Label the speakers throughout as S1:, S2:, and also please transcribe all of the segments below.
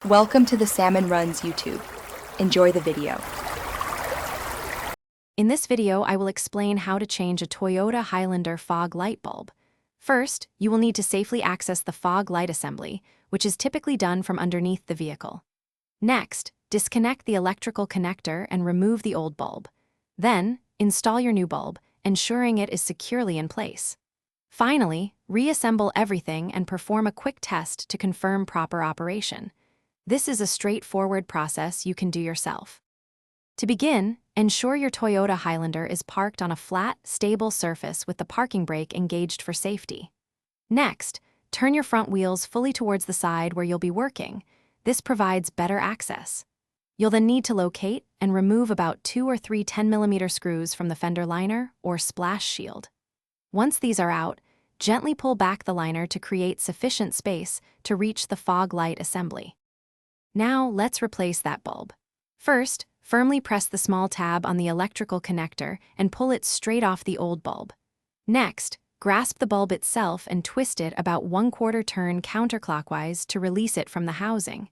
S1: Welcome to the Salmon Runs YouTube. Enjoy the video.
S2: In this video, I will explain how to change a Toyota Highlander fog light bulb. First, you will need to safely access the fog light assembly, which is typically done from underneath the vehicle. Next, disconnect the electrical connector and remove the old bulb. Then, install your new bulb, ensuring it is securely in place. Finally, reassemble everything and perform a quick test to confirm proper operation. This is a straightforward process you can do yourself. To begin, ensure your Toyota Highlander is parked on a flat, stable surface with the parking brake engaged for safety. Next, turn your front wheels fully towards the side where you'll be working. This provides better access. You'll then need to locate and remove about 2 or 3 10mm screws from the fender liner or splash shield. Once these are out, gently pull back the liner to create sufficient space to reach the fog light assembly. Now, let's replace that bulb. First, firmly press the small tab on the electrical connector and pull it straight off the old bulb. Next, grasp the bulb itself and twist it about 1/4 turn counterclockwise to release it from the housing.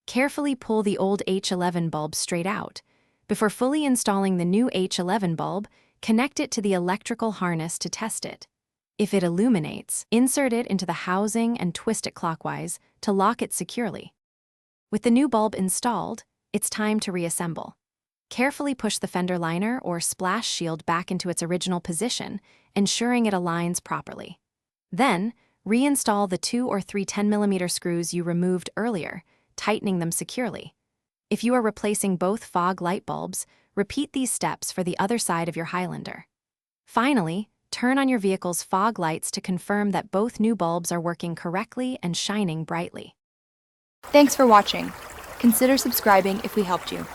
S2: Carefully pull the old H11 bulb straight out. Before fully installing the new H11 bulb, connect it to the electrical harness to test it. If it illuminates, insert it into the housing and twist it clockwise to lock it securely. With the new bulb installed, it's time to reassemble. Carefully push the fender liner or splash shield back into its original position, ensuring it aligns properly. Then, reinstall the 2 or 3 10mm screws you removed earlier, tightening them securely. If you are replacing both fog light bulbs, repeat these steps for the other side of your Highlander. Finally, turn on your vehicle's fog lights to confirm that both new bulbs are working correctly and shining brightly.
S1: Thanks for watching. Consider subscribing if we helped you.